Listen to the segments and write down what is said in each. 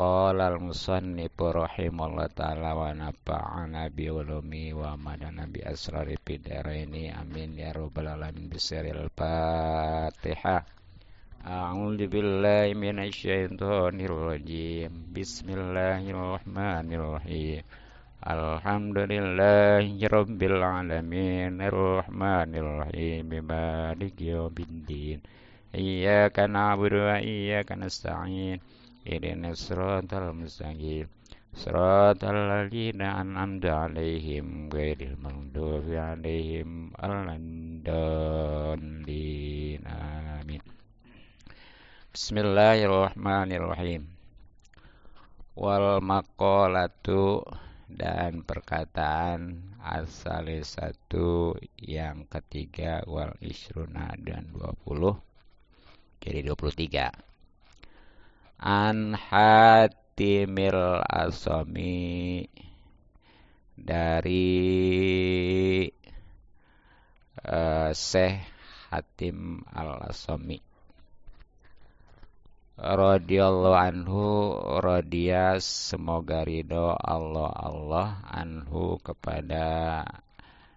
Qala al-musannifu rahimahullah ta'ala wa nafa'ana bi ulumi wa madana bi asrari bidaraini amin ya rabbal alamin bisiril fatihah. A'udzu billahi minasy syaithanir rajim. Bismillahirrahmanirrahim. Alhamdulillahi rabbil alamin arrahmanir rahim maliki yaumiddin. Iyyaka na'budu wa iyyaka nasta'in. Ihdinas siratal mustaqim. Siratal ladzina an'amta 'alaihim ghairil maghdubi 'alaihim waladdallin. Amin. Bismillahirrahmanirrahim. Wal maqalatu, dan perkataan as-salisatu yang ketiga, wal isruna dan 20, jadi 23. An Hatimil Asami, dari Syekh Hatim Al-Asami radhiyallahu anhu, radhiya semoga ridho Allah anhu kepada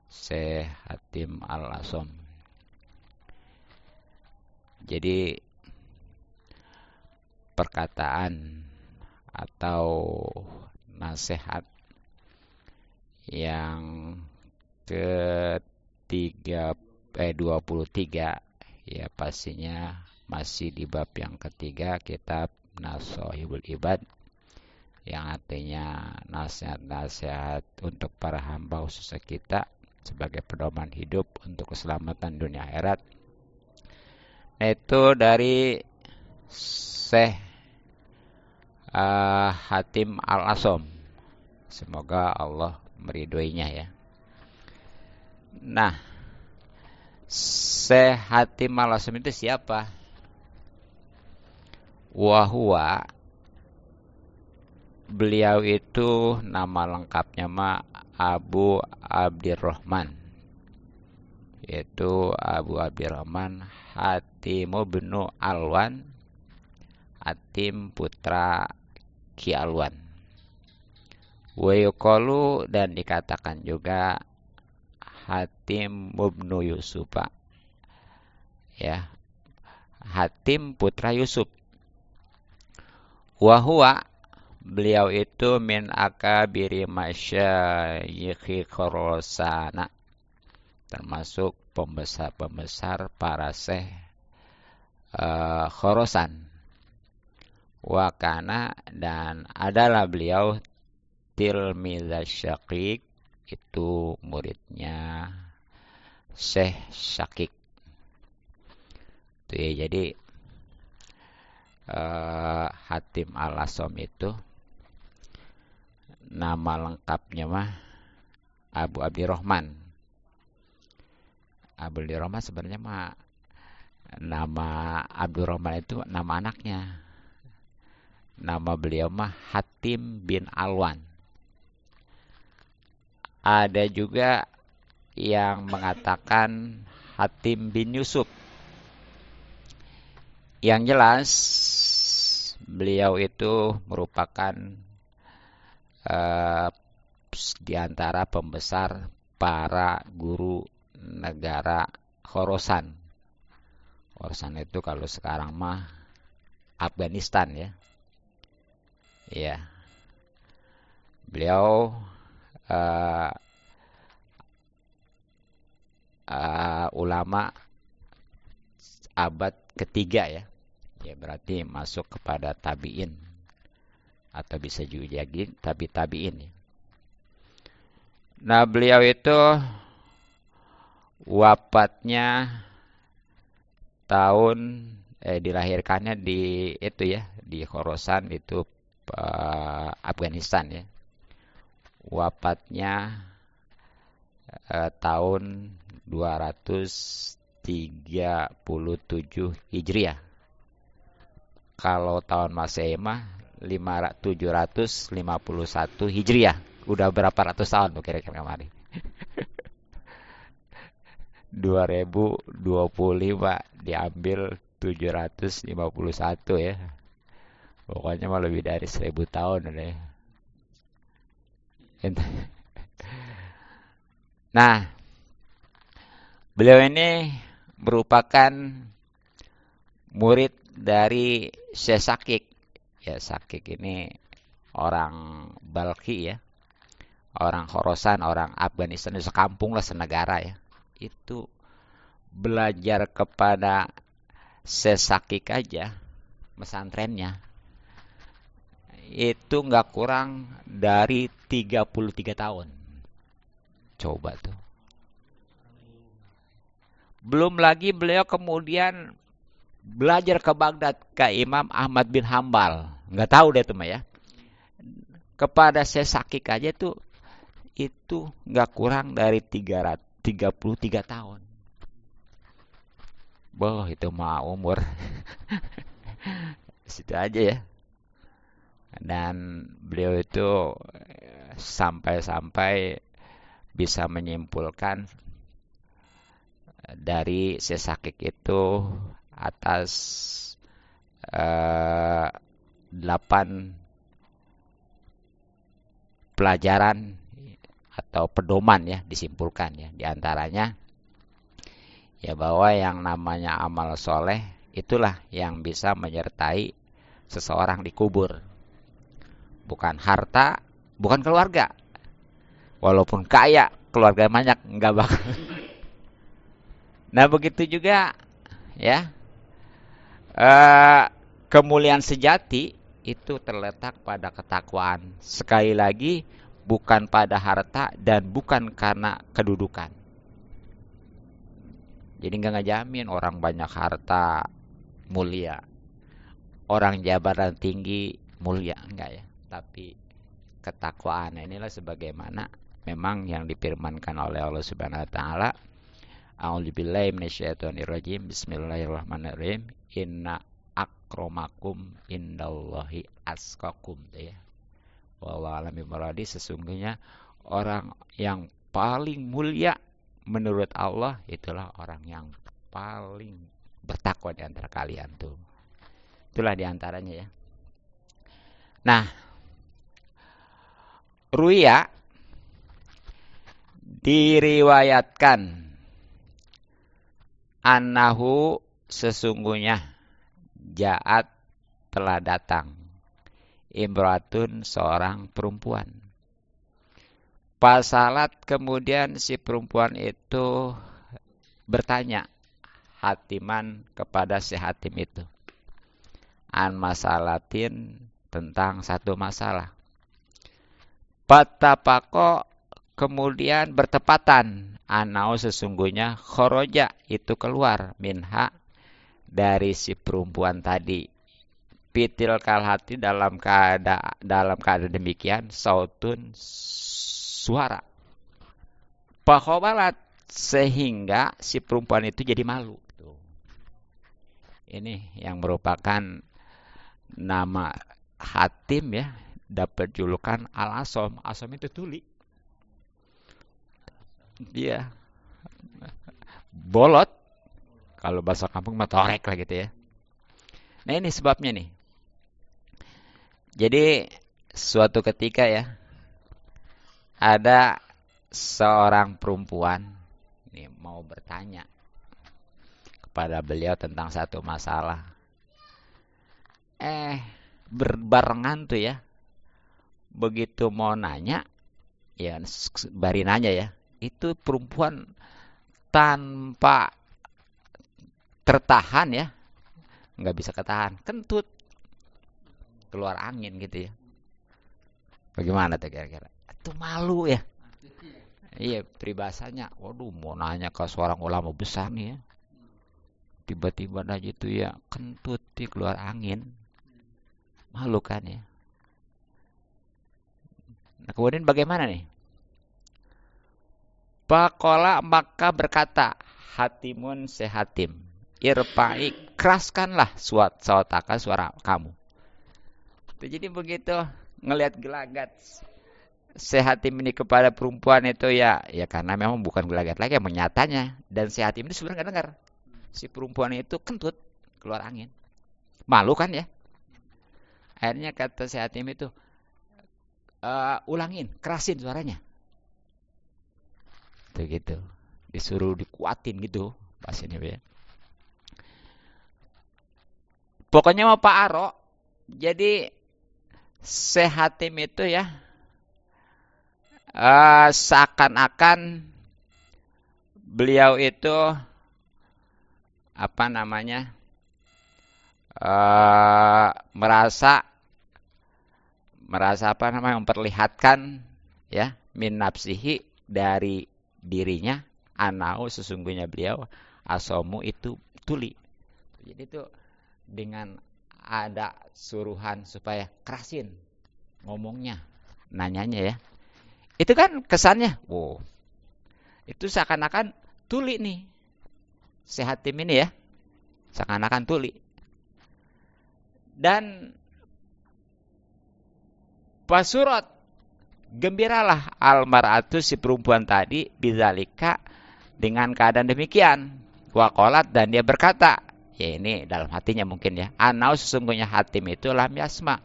Syekh Hatim Al-Asam. Jadi perkataan atau nasihat yang ketiga 23, ya pastinya masih di bab yang ketiga, kitab Nashahul Ibad, yang artinya nasihat-nasihat untuk para hamba khususnya kita sebagai pedoman hidup untuk keselamatan dunia akhirat. Itu dari Syekh Hatim Al-Asam. Semoga Allah meridhoinya ya. Nah, Syekh Hatim Al-Asam itu siapa? Wahwa, beliau itu nama lengkapnya Abu Abdirrahman, yaitu Abu Abdirrahman Hatim bin Alwan, Hatim putra Ki Alwan. Wa yuqalu, dan dikatakan juga Hatim bin Yusuf, ya, Hatim putra Yusuf. Wahwa, beliau itu min akabiri masyayikhi Khorasana, termasuk pembesar-pembesar para syekh Khorasan. Wakana, dan adalah beliau tilmidz Syaqiq, itu muridnya Syekh Syaqiq. Itu ya, jadi Hatim Al-Asam itu nama lengkapnya Abu Abdirrahman. Abu Abdirrahman sebenarnya nama Abdurrahman itu nama anaknya. Nama beliau Hatim bin Alwan. Ada juga yang mengatakan Hatim bin Yusuf. Yang jelas beliau itu merupakan di antara pembesar para guru negara Khorasan. Khorasan itu kalau sekarang Afghanistan ya. Ya. Beliau ulama abad ketiga ya. Ya berarti masuk kepada tabi'in, atau bisa juga jadi tabi'in ya. Nah, beliau itu wafatnya dilahirkannya di itu ya, di Khorasan itu Afghanistan ya. Wafatnya tahun 237 Hijriah. Kalau tahun Masehi 751 Hijriah. Udah berapa ratus tahun tuh kira-kira kemarin. 2025 diambil 751 ya. Pokoknya mah lebih dari 1000 tahun udah ya. Nah, beliau ini merupakan murid dari Syekh Sakik. Ya, Sakik ini orang Balkhi ya, orang Khorasan, orang Afghanistan, sekampung lah, senegara ya. Itu belajar kepada Syekh Sakik aja, pesantrennya, itu nggak kurang dari 33 tahun. Coba tuh. Belum lagi beliau kemudian belajar ke Baghdad ke Imam Ahmad bin Hambal. Nggak tahu deh tuh mah ya. Kepada Syekh Sakik aja tuh itu nggak kurang dari 33 tahun. Boh, itu mah umur situ aja ya. Dan beliau itu sampai-sampai bisa menyimpulkan dari Syekh Sakik itu atas 8 pelajaran atau pedoman ya, disimpulkan ya. Di antaranya ya bahwa yang namanya amal soleh itulah yang bisa menyertai seseorang di kubur. Bukan harta, bukan keluarga. Walaupun kaya, keluarga banyak, nggak bakal. Nah begitu juga ya, kemuliaan sejati itu terletak pada ketakwaan. Sekali lagi, bukan pada harta dan bukan karena kedudukan. Jadi nggak ngejamin orang banyak harta mulia, orang jabatan tinggi mulia, enggak ya. Tapi ketakwaan inilah sebagaimana memang yang difirmankan oleh Allah Subhanahu wa taala, A'udzubillahi minasyaitonirrajim. Bismillahirrahmanirrahim. Inna akramakum indallahi askakum ya. Wallahu a'lam bishawab. Sesungguhnya orang yang paling mulia menurut Allah itulah orang yang paling bertakwa di antara kalian tuh. Itulah di antaranya ya. Nah, Ruya diriwayatkan annahu sesungguhnya ja'at telah datang imratun seorang perempuan. Pasalat kemudian si perempuan itu bertanya hatiman kepada si hatim itu. An masalatin tentang satu masalah. Patapako kemudian bertepatan anau sesungguhnya khoroja itu keluar minha dari si perempuan tadi. Pitil kalhati dalam keadaan demikian sautun suara. Pakhobalat sehingga si perempuan itu jadi malu. Tuh. Ini yang merupakan nama hatim ya, dapat julukan Al-Asom. Asom itu tuli. Dia bolot. Kalau bahasa kampung mah torek lah gitu ya. Nah ini sebabnya nih. Jadi suatu ketika ya, ada seorang perempuan nih mau bertanya kepada beliau tentang satu masalah. Berbarengan tuh ya. Begitu mau nanya, ya bari nanya ya. Itu perempuan tanpa tertahan ya. Nggak bisa ketahan. Kentut. Keluar angin gitu ya. Bagaimana tuh kira-kira? Itu malu ya. Iya, peribahasanya. Waduh, mau nanya ke seorang ulama besar nih ya. Tiba-tiba aja tuh ya, kentut dia keluar angin. Malu kan ya. Nah, kemudian bagaimana nih? Pakola maka berkata, hatimun sehatim. Irpa'i, keraskanlah sautaka suara kamu. Jadi begitu ngelihat gelagat sehatim ini kepada perempuan itu ya karena memang bukan gelagat lagi, yang menyatanya. Dan sehatim ini sebenarnya nggak dengar. Si perempuan itu kentut keluar angin, malu kan ya. Akhirnya kata si Hatim itu, ulangin, kerasin suaranya. Tuh gitu. Disuruh dikuatin gitu pas ini ya. Pokoknya mau Pak Aro, jadi si Hatim itu ya seakan-akan beliau itu apa namanya merasa apa namanya memperlihatkan ya min nafsihi dari dirinya, anau sesungguhnya beliau asomu itu tuli. Jadi itu dengan ada suruhan supaya kerasin ngomongnya, nanyanya ya. Itu kan kesannya, wow. Itu seakan-akan tuli nih. Si Hatim ini ya. Seakan-akan tuli. Dan pasurat, gembiralah almaratu si perempuan tadi bidzalika dengan keadaan demikian. Waqalat, dan dia berkata, ya ini dalam hatinya mungkin ya, anau sesungguhnya Hatim itu lam yasma,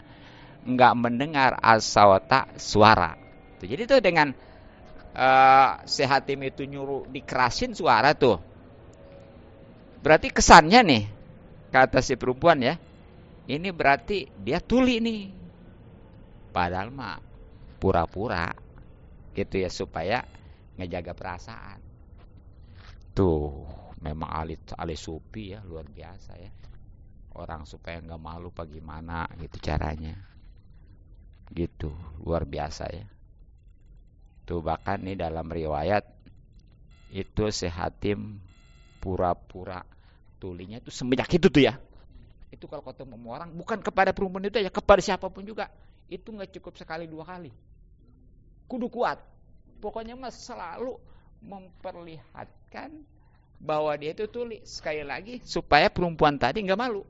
enggak mendengar as-sawta suara. Jadi itu dengan si Hatim itu nyuruh dikerasin suara tuh, berarti kesannya nih kata si perempuan ya, ini berarti dia tuli nih, padahal mah pura-pura gitu ya supaya ngejaga perasaan. Tuh memang ahli sufi ya, luar biasa ya, orang supaya nggak malu apa gimana gitu caranya, gitu luar biasa ya. Tuh bahkan nih dalam riwayat itu si Hatim pura-pura tulinya itu semenjak itu tuh ya. Itu kalau ketemu orang bukan kepada perempuan itu ya, kepada siapapun juga itu nggak cukup sekali dua kali, kudu kuat. Pokoknya mas selalu memperlihatkan bahwa dia itu tuli, sekali lagi supaya perempuan tadi nggak malu.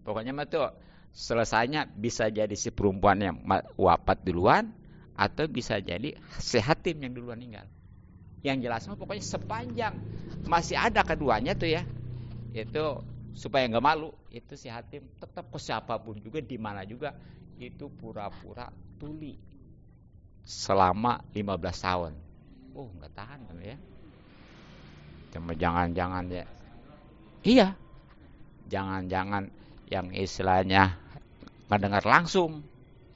Pokoknya mah tuh selesainya bisa jadi si perempuannya wafat duluan, atau bisa jadi si Hatim yang duluan meninggal. Yang jelas mah pokoknya sepanjang masih ada keduanya tuh ya, itu supaya nggak malu, itu si Hatim tetap ke siapapun juga di mana juga itu pura-pura tuli selama 15 tahun. Oh nggak tahan kan ya. Cuma jangan-jangan ya. Iya. Jangan-jangan yang istilahnya mendengar langsung.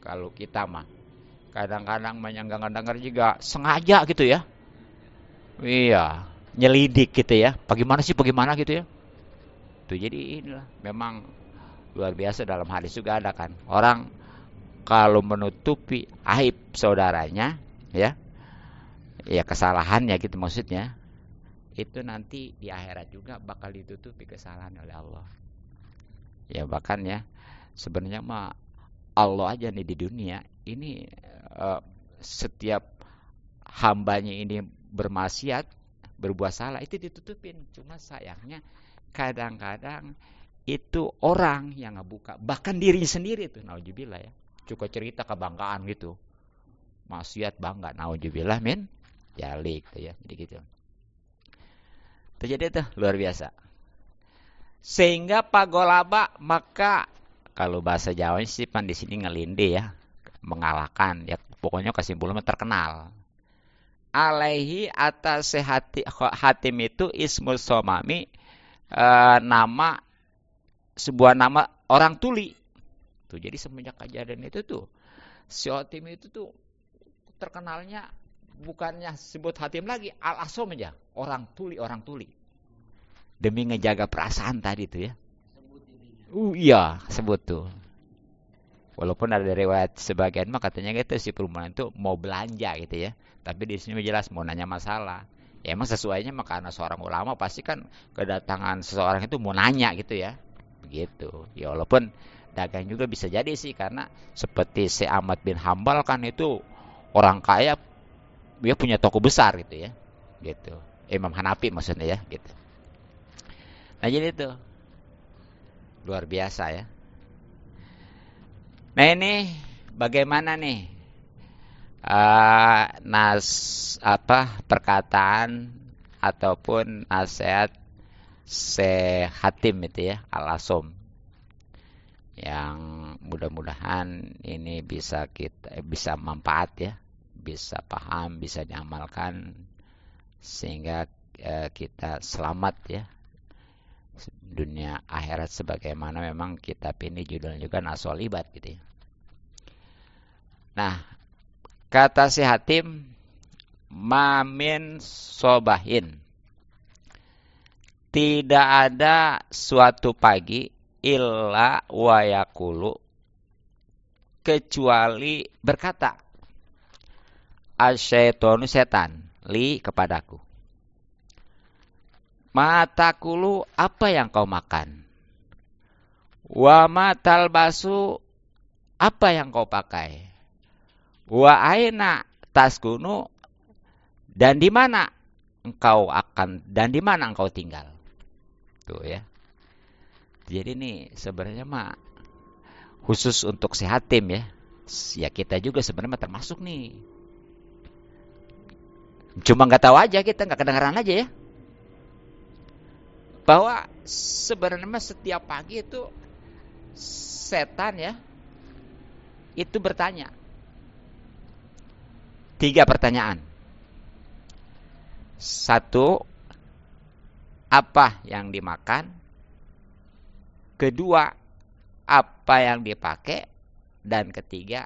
Kalau kita mah kadang-kadang yang nggak dengar juga sengaja gitu ya. Iya, nyelidik gitu ya. Bagaimana sih, bagaimana gitu ya. Tuh jadi inilah memang luar biasa, dalam hadis juga ada kan. Orang kalau menutupi aib saudaranya ya, ya kesalahannya gitu maksudnya, itu nanti di akhirat juga bakal ditutupi kesalahan oleh Allah. Ya bahkan ya sebenarnya mah Allah aja nih di dunia ini setiap hambanya ini bermaksiat, berbuat salah itu ditutupin. Cuma sayangnya kadang-kadang itu orang yang ngebuka, bahkan dirinya sendiri tuh, nauzubillah ya. Cukup cerita kebanggaan gitu, maksiat bangga, nauzubillah min jalik tuh ya, jadi gitu. Terjadi tuh luar biasa. Sehingga pagolaba, maka kalau bahasa Jawa sih pan di sini ngelinde ya, mengalahkan ya, pokoknya kesimpulannya terkenal. Alaihi atas Hatim itu ismul somami, nama sebuah nama orang tuli. Tuh jadi semenjak kejadian itu tuh si Hatim itu tuh terkenalnya bukannya sebut Hatim lagi, al-asom aja, orang tuli, orang tuli. Demi ngejaga perasaan tadi tuh ya. Iya, sebut tuh. Walaupun ada riwayat sebagian mah katanya gitu si perempuan itu mau belanja gitu ya. Tapi di sini jelas mau nanya masalah. Ya emang sesuainya mah karena seorang ulama pasti kan kedatangan seseorang itu mau nanya gitu ya. Begitu. Ya walaupun dagang juga bisa jadi sih, karena seperti si Ahmad bin Hambal kan itu orang kaya, dia punya toko besar gitu ya. Gitu. Imam Hanafi maksudnya ya, gitu. Nah jadi itu luar biasa ya. Nah ini bagaimana nih perkataan ataupun nasihat Syekh Hatim itu ya, Al-Asom, yang mudah-mudahan ini bisa manfaat ya, bisa paham, bisa diamalkan sehingga kita selamat ya dunia akhirat, sebagaimana memang kitab ini judulnya juga Nasohul Ibad gitu ya. Nah, kata si Hatim, mamin sobahin, tidak ada suatu pagi illa wayakulu, kecuali berkata asyaitonu, setan, li, kepadaku, matakulu, apa yang kau makan, wa matal basu, apa yang kau pakai, wa aina taskunu, dan di mana engkau tinggal. Tuh ya. Jadi ini sebenarnya mah khusus untuk si Hatim ya. Ya kita juga sebenarnya termasuk nih. Cuma nggak tahu aja, kita nggak kedengaran aja ya. Bahwa sebenarnya setiap pagi itu setan ya, itu bertanya 3 pertanyaan. 1, apa yang dimakan? 2, apa yang dipakai? Dan 3,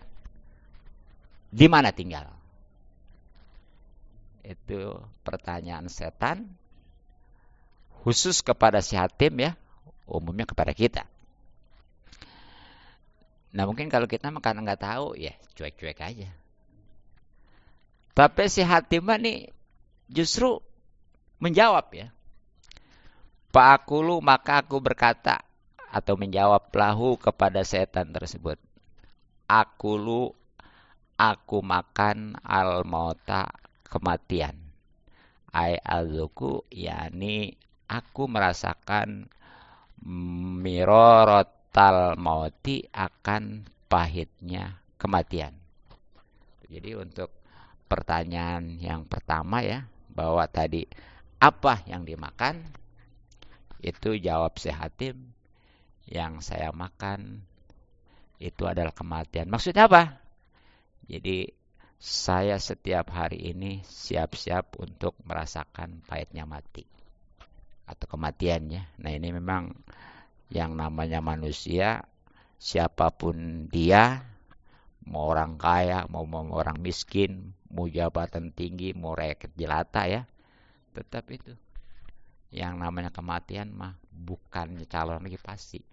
di mana tinggal? Itu pertanyaan setan khusus kepada si Hatim ya, umumnya kepada kita. Nah mungkin kalau kita karena nggak tahu ya cuek-cuek aja. Tapi si Hatim nih justru menjawab ya. Fa'akulu, maka aku berkata atau menjawab lahu kepada setan tersebut. Akulu, aku makan al-mauta, kematian. Ai azuku, yakni aku merasakan mirorotal mauti, akan pahitnya kematian. Jadi untuk pertanyaan yang pertama ya, bahwa tadi apa yang dimakan, itu jawab si Hatim, yang saya makan itu adalah kematian. Maksudnya apa? Jadi saya setiap hari ini siap-siap untuk merasakan pahitnya mati atau kematiannya. Nah ini memang yang namanya manusia, siapapun dia, mau orang kaya, mau orang miskin, mau jabatan tinggi, mau rakyat jelata ya, tetap itu yang namanya kematian mah bukannya calon lagi, pasti.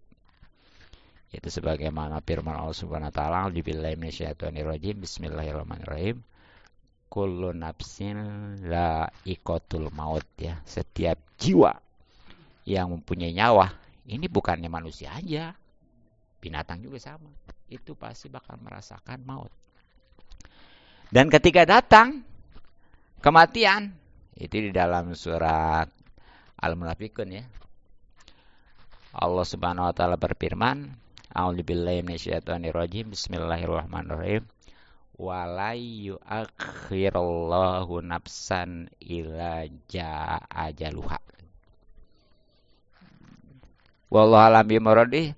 Itu sebagaimana firman Allah Subhanahu wa taala, "Billahi minasyaitonir rajim, bismillahirrahmanirrahim. Kullu nafsin dha'iqatul maut," ya. Setiap jiwa yang mempunyai nyawa, ini bukannya manusia aja, binatang juga sama. Itu pasti bakal merasakan maut. Dan ketika datang kematian, itu di dalam surat Al-Munafiqun ya. Allah Subhanahu wa taala berfirman, "A'udzubillahi minasyaitonirrajim, bismillahirrahmanirrahim. Wa la yu'akhirullahu nafsan illa jaa ajaluha." Wallahu a'lam bimuradi.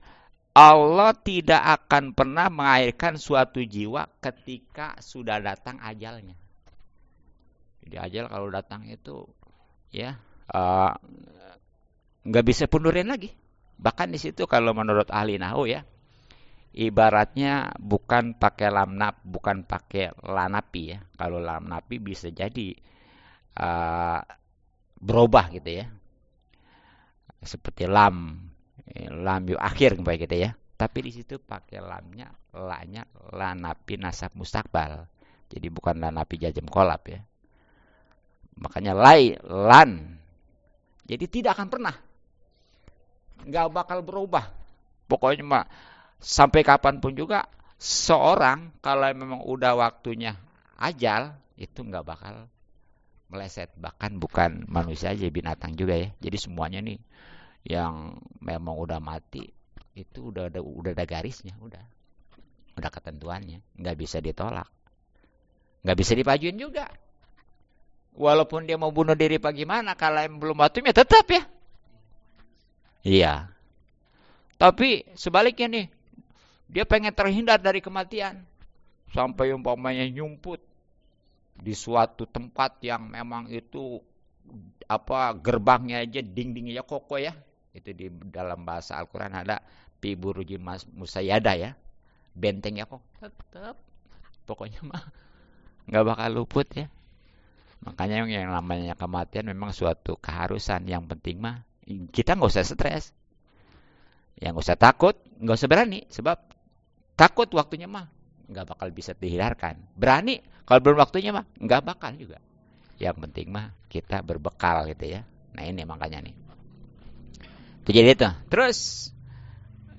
Allah tidak akan pernah mengakhirkan suatu jiwa ketika sudah datang ajalnya. Jadi ajal kalau datang itu ya nggak bisa pundurin lagi. Bahkan di situ kalau menurut ahli nahwu ya, ibaratnya bukan pakai lamnap, bukan pakai lanapi ya. Kalau lamnapi bisa jadi berubah gitu ya. Seperti lam yu akhir kayak gitu ya. Tapi di situ pakai lamnya, lanya lanapi nasab mustakbal. Jadi bukan lanapi jazm kolab ya. Makanya lan. Jadi tidak akan pernah, nggak bakal berubah. Pokoknya mah sampai kapanpun juga seorang kalau memang udah waktunya ajal itu nggak bakal meleset. Bahkan bukan manusia aja, binatang juga ya. Jadi semuanya nih yang memang udah mati itu udah ada garisnya, udah ketentuannya, nggak bisa ditolak, nggak bisa dipajuin juga. Walaupun dia mau bunuh diri bagaimana, kalau yang belum waktunya tetap ya. Iya. Tapi sebaliknya nih, Dia pengen terhindar dari kematian. Sampai umpamanya nyumput di suatu tempat yang memang itu gerbangnya aja dindingnya kokoh ya. Itu di dalam bahasa Al-Qur'an ada fi burujin musayyada ya. Bentengnya kok tetap pokoknya mah nggak bakal luput ya. Makanya yang namanya kematian memang suatu keharusan. Yang penting mah kita nggak usah stres, yang nggak usah takut, nggak usah berani. Sebab takut waktunya mah nggak bakal bisa dihindarkan. Berani kalau belum waktunya mah nggak bakal juga. Yang penting mah kita berbekal gitu ya. Nah ini makanya nih. Itu jadi itu. Terus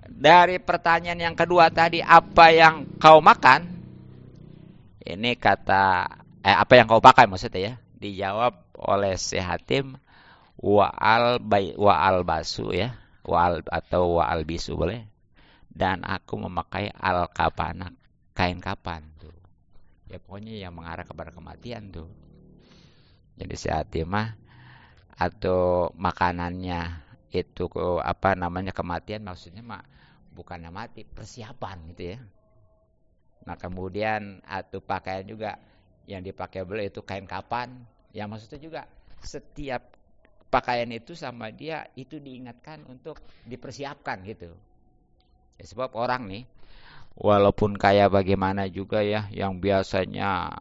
dari pertanyaan yang kedua tadi, apa yang kau makan? Ini kata apa yang kau pakai maksudnya ya? Dijawab oleh si Hatim wa'al basu ya. Wa'al atau wa'al bisu boleh. Dan aku memakai al-kapana, kain kapan tuh. Ya pokoknya yang mengarah kepada kematian tuh. Jadi si Hatim mah atau makanannya itu kematian, maksudnya mah bukannya mati, persiapan gitu ya. Nah kemudian atau pakaian juga yang dipakai beliau itu kain kapan, yang maksudnya juga setiap pakaian itu sama dia itu diingatkan untuk dipersiapkan gitu ya. Sebab orang nih walaupun kayak bagaimana juga ya, yang biasanya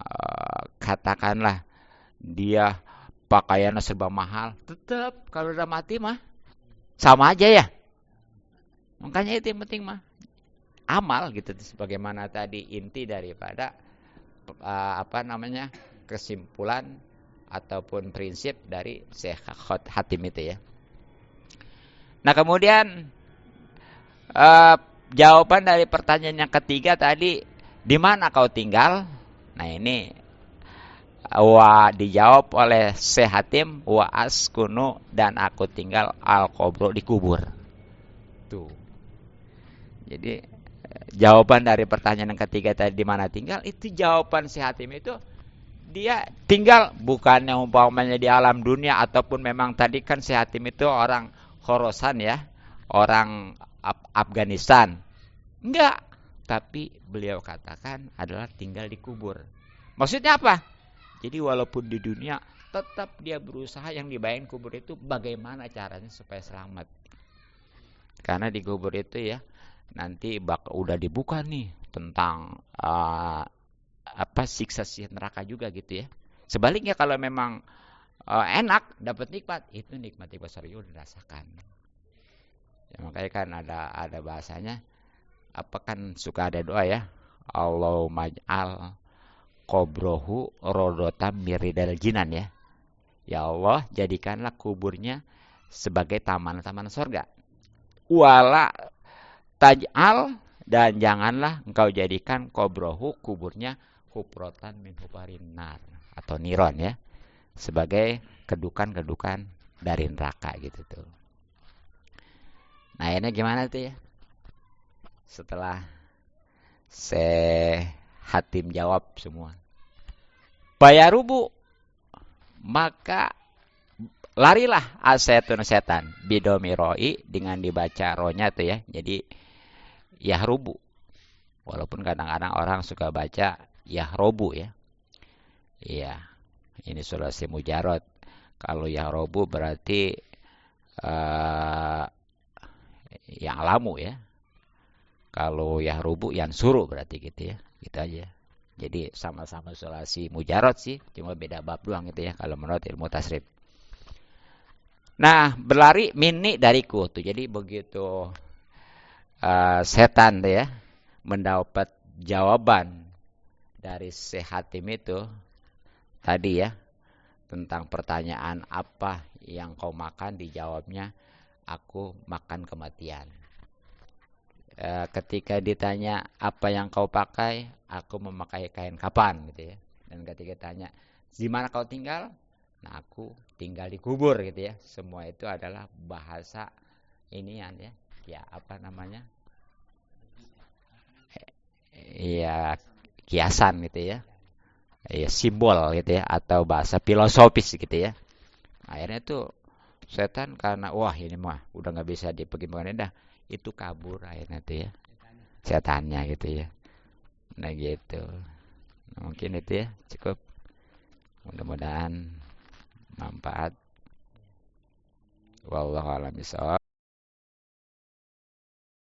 katakanlah dia pakaiannya serba mahal, tetap kalau udah mati mah sama aja ya. Makanya itu yang penting mah amal gitu, sebagaimana tadi inti daripada kesimpulan ataupun prinsip dari Syekh Hatim itu ya. Nah kemudian jawaban dari pertanyaan yang ketiga tadi, di mana kau tinggal? Nah ini dijawab oleh Syekh Hatim, wa askunu, dan aku tinggal al-qabro, dikubur. Tuh. Jadi jawaban dari pertanyaan yang ketiga tadi, di mana tinggal, itu jawaban Syekh Hatim itu dia tinggal bukannya umpamanya di alam dunia, ataupun memang tadi kan Syekh Hatim itu orang Khorasan ya, orang Afghanistan. Enggak, tapi beliau katakan adalah tinggal di kubur. Maksudnya apa? Jadi walaupun di dunia tetap dia berusaha yang dibayangin kubur itu bagaimana caranya supaya selamat. Karena di kubur itu ya nanti udah dibuka nih tentang siksa neraka juga gitu ya. Sebaliknya kalau memang enak dapat nikmat, itu nikmat basariyo dirasakan. Ya, makanya kan ada bahasanya, kan suka ada doa ya, Allahumma ij'al qabrohu rodotam miridal jinan ya. Ya Allah, jadikanlah kuburnya sebagai taman-taman surga. Wala taj'al, dan janganlah engkau jadikan qabrohu, kuburnya, hufrotan min hufarin nar, atau niron ya, sebagai kedukan-kedukan dari neraka gitu tuh. Nah ini gimana tuh ya? Setelah Hatim jawab semua, bayarubu, maka larilah asetun setan, bidomiroi, dengan dibaca rohnya tuh ya. Jadi yahrubu, walaupun kadang-kadang orang suka baca yahrobu ya. Iya, ini sulasi mujarot. Kalau yahrobu berarti yang lamu ya. Kalau yahrubu yang suruh berarti gitu ya. Gitu aja. Jadi sama-sama sulasi mujarot sih, cuma beda bab doang gitu ya kalau menurut ilmu tasrif. Nah, berlari minni dariku tuh. Jadi begitu setan tuh ya mendapat jawaban dari Syekh Hatim itu tadi ya, tentang pertanyaan apa yang kau makan, dijawabnya aku makan kematian. Ketika ditanya apa yang kau pakai, aku memakai kain kapan gitu ya. Dan ketika tanya di mana kau tinggal, nah aku tinggal di kubur gitu ya. Semua itu adalah bahasa inian ya. Ya apa namanya? Iya, kiasan gitu ya. Ya simbol gitu ya, atau bahasa filosofis gitu ya. Akhirnya tuh setan karena wah ini mah udah nggak bisa dipegimana dah, itu kabur akhirnya tuh ya. setannya gitu ya. Nah gitu. Nah, mungkin itu ya cukup. Mudah-mudahan manfaat. Wallahu a'lam bishawab.